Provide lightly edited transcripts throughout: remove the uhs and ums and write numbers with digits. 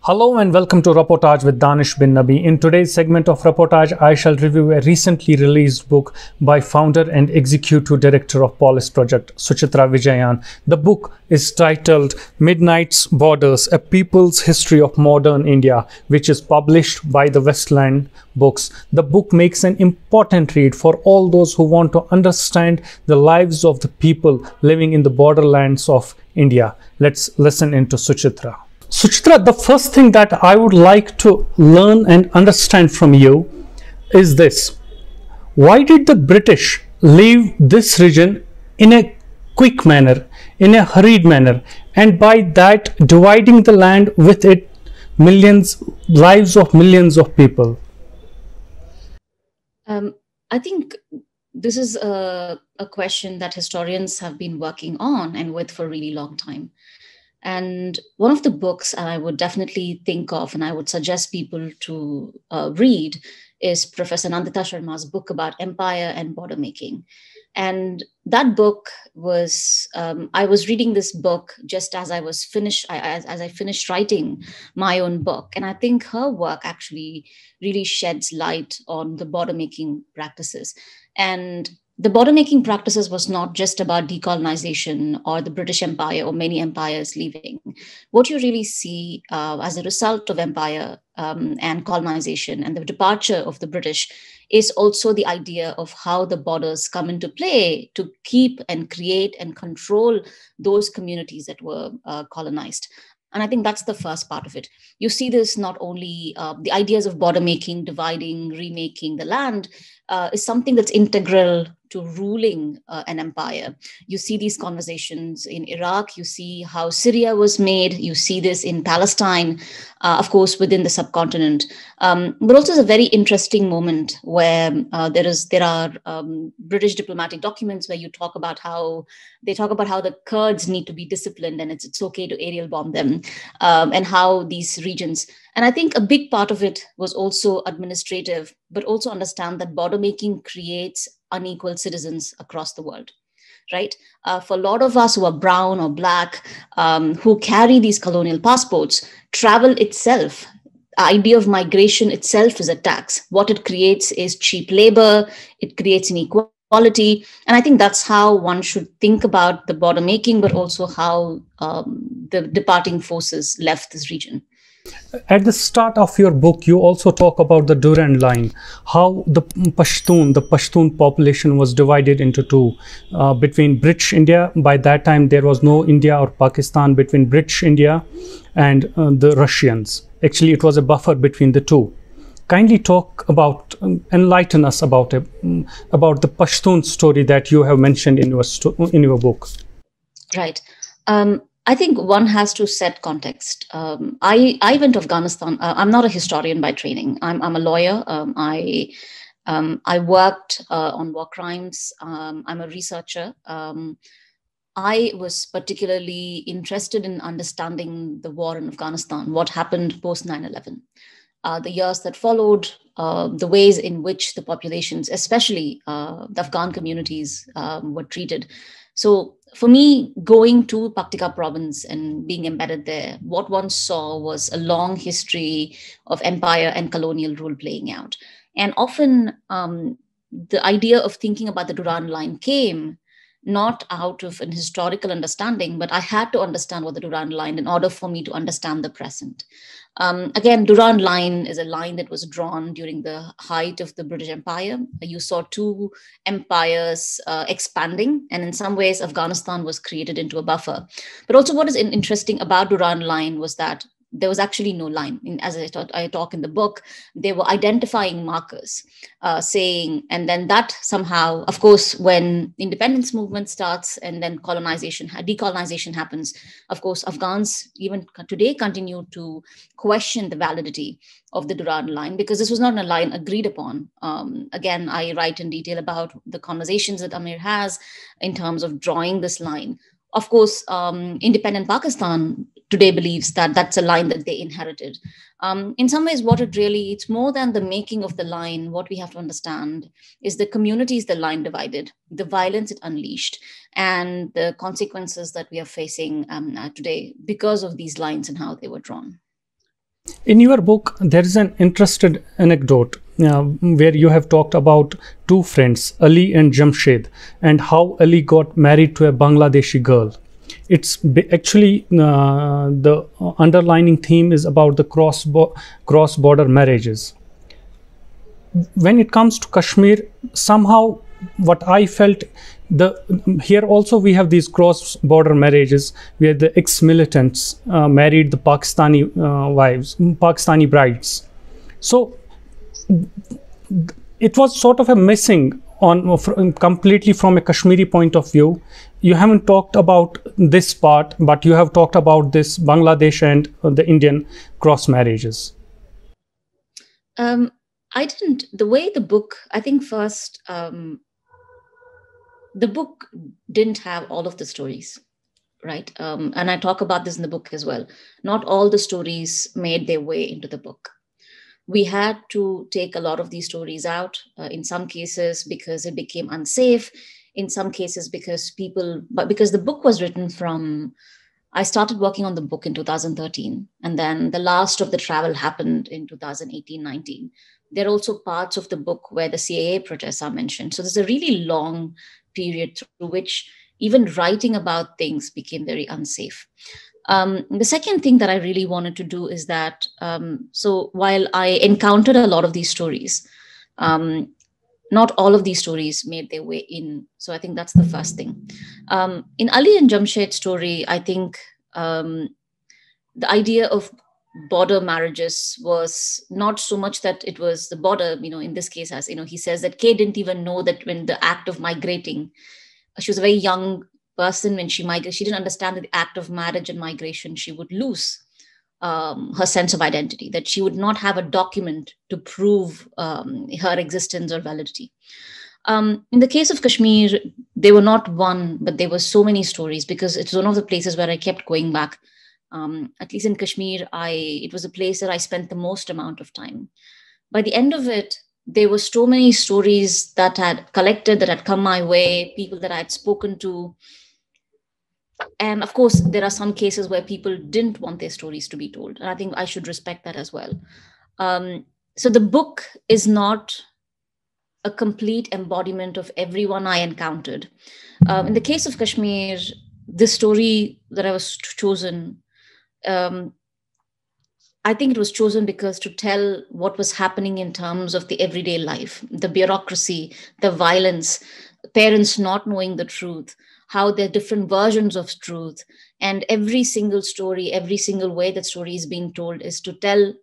Hello and welcome to Reportage with Danish bin Nabi. In today's segment of Reportage, I shall review a recently released book by founder and executive director of Polis Project, Suchitra Vijayan. The book is titled Midnight's Borders, A People's History of Modern India, which is published by the Westland Books. The book makes an important read for all those who want to understand the lives of the people living in the borderlands of India. Let's listen into Suchitra. Suchitra, the first thing that I would like to learn and understand from you is this. Why did the British leave this region in a quick manner, in a hurried manner, and by that dividing the land with it lives of millions of people? I think this is a question that historians have been working on and with for a really long time. And one of the books I would definitely think of and I would suggest people to read is Professor Nandita Sharma's book about empire and border making. And that book was, I was reading this book just as I was as I finished writing my own book. And I think her work actually really sheds light on the border making practices. And the border making practices was not just about decolonization or the British Empire or many empires leaving. What you really see as a result of empire and colonization and the departure of the British is also the idea of how the borders come into play to keep and create and control those communities that were colonized. And I think that's the first part of it. You see this not only the ideas of border making, dividing, remaking the land is something that's integral to ruling an empire. You see these conversations in Iraq. You see how Syria was made. You see this in Palestine, of course, within the subcontinent. But also it's a very interesting moment where there are British diplomatic documents where they talk about how the Kurds need to be disciplined and it's okay to aerial bomb them, and how these regions. And I think a big part of it was also administrative, but also understand that border making creates unequal citizens across the world, right? For a lot of us who are brown or black, who carry these colonial passports, travel itself, the idea of migration itself is a tax. What it creates is cheap labor, it creates inequality. And I think that's how one should think about the border making, but also how the departing forces left this region. At the start of your book, you also talk about the Durand Line, how the Pashtun population was divided into two, between British India. By that time, there was no India or Pakistan, between British India and the Russians. Actually, it was a buffer between the two. Kindly talk about, enlighten us about the Pashtun story that you have mentioned in your book. Right. I think one has to set context. I went to Afghanistan. I'm not a historian by training. I'm a lawyer. I worked on war crimes. I'm a researcher. I was particularly interested in understanding the war in Afghanistan, what happened post 9/11, the years that followed, the ways in which the populations, especially the Afghan communities, were treated. So for me, going to Paktika province and being embedded there, what one saw was a long history of empire and colonial rule playing out. And often the idea of thinking about the Durand Line came not out of an historical understanding, but I had to understand what the Durand Line in order for me to understand the present. Again, Durand Line is a line that was drawn during the height of the British Empire. You saw two empires expanding, and in some ways, Afghanistan was created into a buffer. But also, what is interesting about Durand Line was that there was actually no line. As I talk in the book, they were identifying markers, saying, and then that somehow, of course, when independence movement starts and then decolonization happens, of course, Afghans even today continue to question the validity of the Durand Line because this was not a line agreed upon. Again, I write in detail about the conversations that Amir has in terms of drawing this line. Of course, independent Pakistan today believes that that's a line that they inherited. In some ways, it's more than the making of the line. What we have to understand is the communities the line divided, the violence it unleashed, and the consequences that we are facing today because of these lines and how they were drawn. In your book, there is an interesting anecdote where you have talked about two friends, Ali and Jamshed, and how Ali got married to a Bangladeshi girl. It's actually the underlining theme is about the cross-border marriages. When it comes to Kashmir, somehow what I felt, here also we have these cross-border marriages where the ex-militants married the Pakistani wives, Pakistani brides. So it was sort of a missing on completely from a Kashmiri point of view. You haven't talked about this part, but you have talked about this Bangladesh and the Indian cross marriages. I didn't. The way the book, I think first, the book didn't have all of the stories, right? And I talk about this in the book as well. Not all the stories made their way into the book. We had to take a lot of these stories out, in some cases because it became unsafe, in some cases because because the book was written from, I started working on the book in 2013, and then the last of the travel happened in 2018-19. There are also parts of the book where the CAA protests are mentioned. So there's a really long period through which even writing about things became very unsafe. The second thing that I really wanted to do is that, so while I encountered a lot of these stories, not all of these stories made their way in. So I think that's the first thing. In Ali and Jamshed's story, I think the idea of border marriages was not so much that it was the border, in this case, as he says that Kay didn't even know that when the act of migrating, she was a very young person when she migrated, she didn't understand that the act of marriage and migration, she would lose her sense of identity, that she would not have a document to prove her existence or validity. In the case of Kashmir, they were not one, but there were so many stories because it's one of the places where I kept going back. At least in Kashmir, it was a place that I spent the most amount of time. By the end of it, there were so many stories that had collected, that had come my way, people that I had spoken to. And of course, there are some cases where people didn't want their stories to be told. And I think I should respect that as well. So the book is not a complete embodiment of everyone I encountered. In the case of Kashmir, this story that I was chosen, I think it was chosen because to tell what was happening in terms of the everyday life, the bureaucracy, the violence, parents not knowing the truth, how there are different versions of truth, and every single story, every single way that story is being told is to tell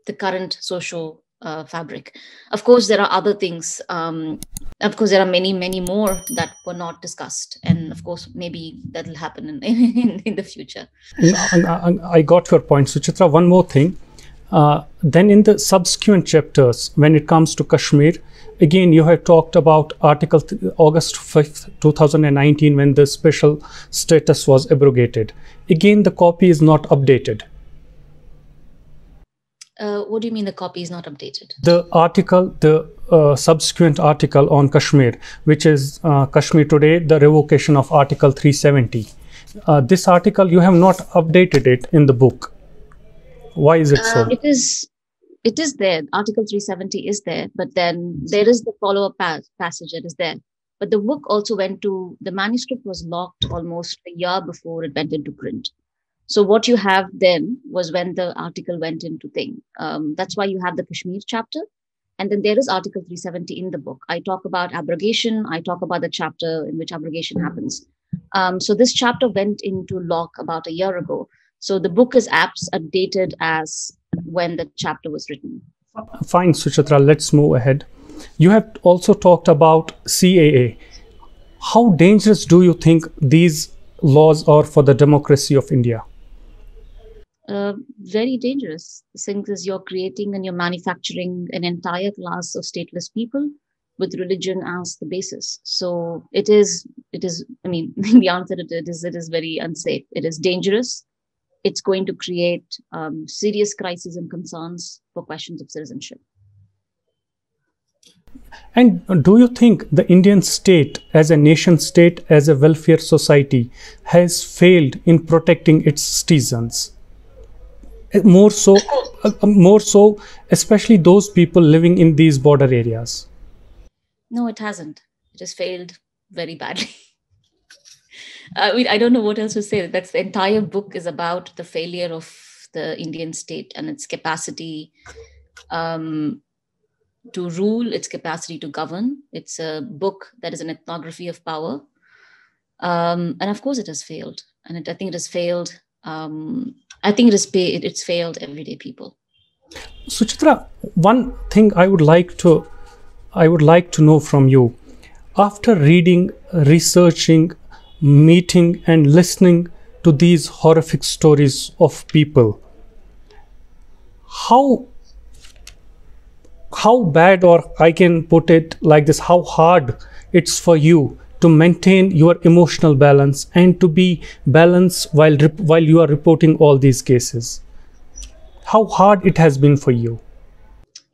the current social fabric. Of course, there are other things. Of course, there are many, many more that were not discussed. And of course, maybe that'll happen in the future. I got your point, Suchitra. One more thing. Then in the subsequent chapters, when it comes to Kashmir, again, you have talked about Article August 5th, 2019, when the special status was abrogated. Again, the copy is not updated. What do you mean the copy is not updated? The article, the subsequent article on Kashmir, which is Kashmir Today, the revocation of Article 370. This article, you have not updated it in the book. Why is it so? It is there. Article 370 is there, but then there is the follow-up passage that is there. But the book also the manuscript was locked almost a year before it went into print. So what you have then was when the article went into thing. That's why you have the Kashmir chapter. And then there is Article 370 in the book. I talk about abrogation. I talk about the chapter in which abrogation happens. So this chapter went into lock about a year ago. So the book is updated as when the chapter was written. Fine, Suchitra, let's move ahead. You have also talked about CAA. How dangerous do you think these laws are for the democracy of India? Very dangerous. The thing is, you're creating and you're manufacturing an entire class of stateless people with religion as the basis. So it is, I mean, the answer to it is very unsafe. It is dangerous. It's going to create serious crises and concerns for questions of citizenship. And do you think the Indian state, as a nation state, as a welfare society, has failed in protecting its citizens? More so, more so, especially those people living in these border areas? No, it hasn't. It has failed very badly. I mean, I don't know what else to say. That's the entire book is about the failure of the Indian state and its capacity um, to rule, its capacity to govern. It's a book that is an ethnography of power. And of course, it has failed. And I think it has failed. I think it's failed everyday people. Suchitra, one thing I would like to know from you. After reading, researching, meeting, and listening to these horrific stories of people, how bad, or I can put it like this, how hard it's for you to maintain your emotional balance and to be balanced while you are reporting all these cases? How hard it has been for you?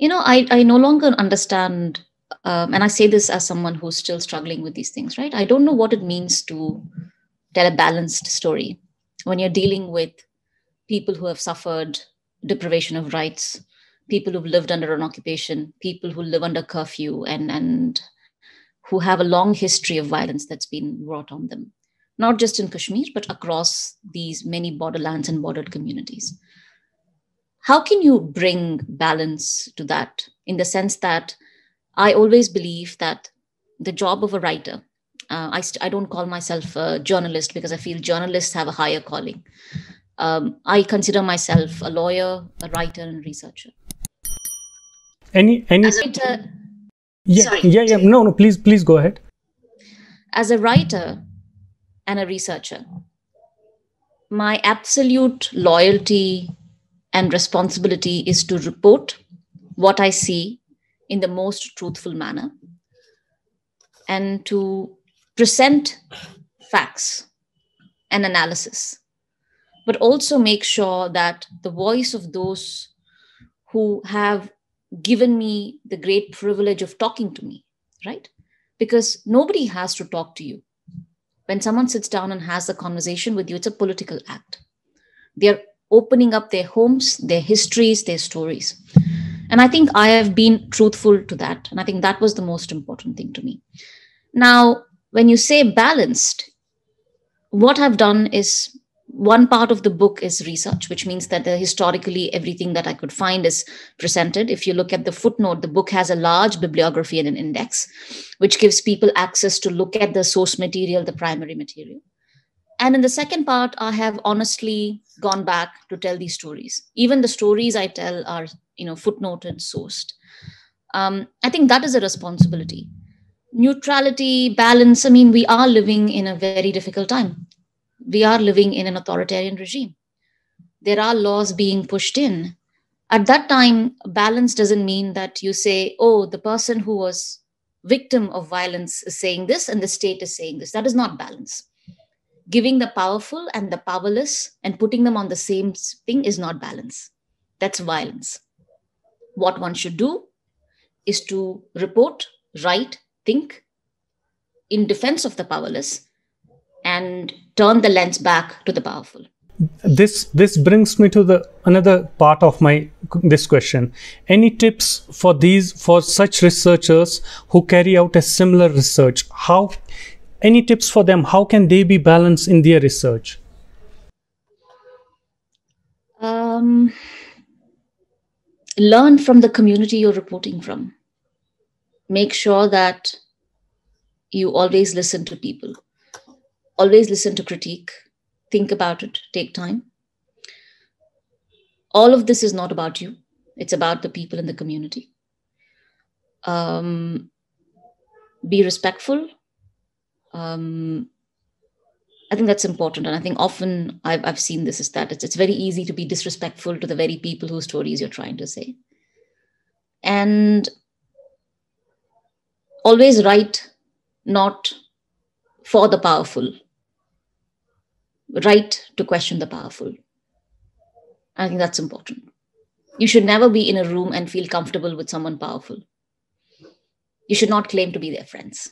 I no longer understand, and I say this as someone who's still struggling with these things, right? I don't know what it means to tell a balanced story when you're dealing with people who have suffered deprivation of rights, people who've lived under an occupation, people who live under curfew, and who have a long history of violence that's been wrought on them, not just in Kashmir, but across these many borderlands and bordered communities. How can you bring balance to that, in the sense that I always believe that the job of a writer, I don't call myself a journalist because I feel journalists have a higher calling. I consider myself a lawyer, a writer, and researcher. Any As a writer, Yeah, sorry, yeah. No, please go ahead. as a writer and a researcher, my absolute loyalty and responsibility is to report what I see in the most truthful manner and to present facts and analysis, but also make sure that the voice of those who have given me the great privilege of talking to me, right? Because nobody has to talk to you. When someone sits down and has a conversation with you, it's a political act. They're opening up their homes, their histories, their stories. And I think I have been truthful to that. And I think that was the most important thing to me. Now, when you say balanced, what I've done is, one part of the book is research, which means that historically everything that I could find is presented. If you look at the footnote, the book has a large bibliography and an index, which gives people access to look at the source material, the primary material. And in the second part, I have honestly gone back to tell these stories. Even the stories I tell are, footnoted, sourced. I think that is a responsibility. Neutrality, balance. I mean, we are living in a very difficult time. We are living in an authoritarian regime. There are laws being pushed in. At that time, balance doesn't mean that you say, oh, the person who was victim of violence is saying this and the state is saying this. That is not balance. Giving the powerful and the powerless and putting them on the same thing is not balance. That's violence. What one should do is to report, write, think in defense of the powerless and turn the lens back to the powerful. This brings me to the another part of this question. Any tips for such researchers who carry out a similar research? Any tips for them? How can they be balanced in their research? Learn from the community you're reporting from. Make sure that you always listen to people. Always listen to critique. Think about it. Take time. All of this is not about you. It's about the people in the community. Be respectful. I think that's important. And I think often I've seen this is that it's very easy to be disrespectful to the very people whose stories you're trying to say. And always write not for the powerful. Write to question the powerful. I think that's important. You should never be in a room and feel comfortable with someone powerful. You should not claim to be their friends.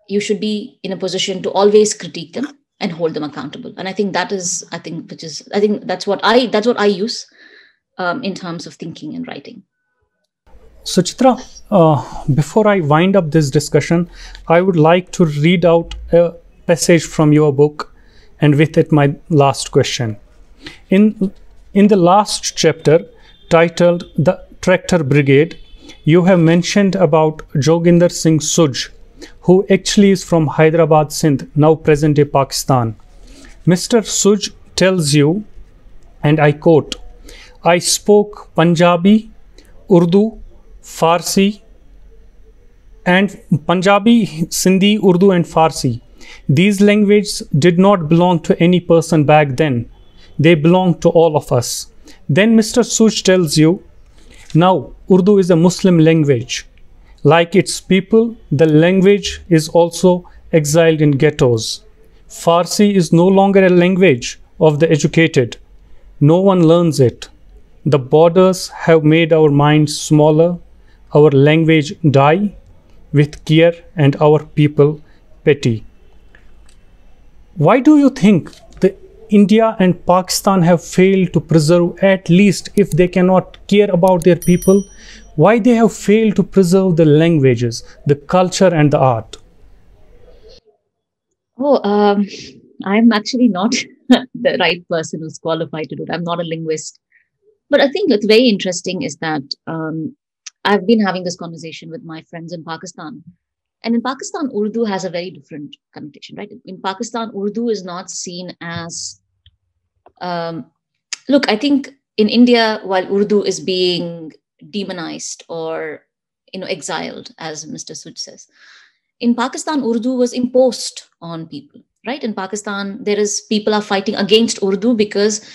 You should be in a position to always critique them, and hold them accountable. And I think that's what I use in terms of thinking and writing. Suchitra, before I wind up this discussion, I would like to read out a passage from your book, and with it my last question. In the last chapter, titled The Tractor Brigade, you have mentioned about Joginder Singh Suj, who actually is from Hyderabad, Sindh, now present-day Pakistan. Mr. Suj tells you, and I quote, "I spoke Punjabi, Urdu, Farsi, and Punjabi, Sindhi, Urdu, and Farsi. These languages did not belong to any person back then. They belong to all of us." Then Mr. Suj tells you, "Now Urdu is a Muslim language. Like its people, the language is also exiled in ghettos. Farsi is no longer a language of the educated. No one learns it. The borders have made our minds smaller, our language die with care, and our people petty." Why do you think India and Pakistan have failed to preserve, at least if they cannot care about their people, why they have failed to preserve the languages, the culture, and the art? I'm actually not the right person who's qualified to do it. I'm not a linguist. But I think what's very interesting is that I've been having this conversation with my friends in Pakistan. And in Pakistan, Urdu has a very different connotation, right? In Pakistan, Urdu is not seen as, look, I think in India, while Urdu is being demonized or, exiled, as Mr. Suj says, in Pakistan, Urdu was imposed on people, right? In Pakistan, people are fighting against Urdu because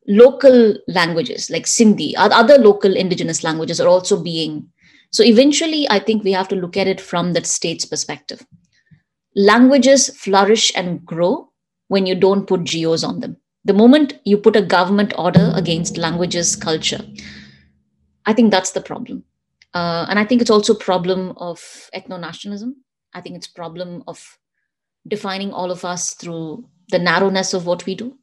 local languages like Sindhi, other local indigenous languages are also being. So eventually, I think we have to look at it from that state's perspective. Languages flourish and grow when you don't put geos on them. The moment you put a government order against languages, culture, I think that's the problem. And I think it's also a problem of ethno-nationalism. I think it's a problem of defining all of us through the narrowness of what we do.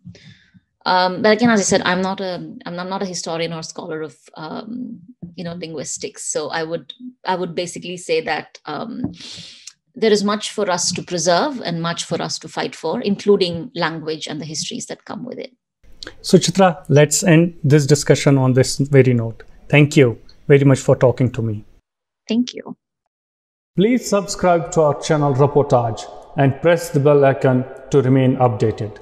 But again, as I said, I'm not a historian or scholar of linguistics. So I would basically say that there is much for us to preserve and much for us to fight for, including language and the histories that come with it. Suchitra, let's end this discussion on this very note. Thank you very much for talking to me. Thank you. Please subscribe to our channel Reportage and press the bell icon to remain updated.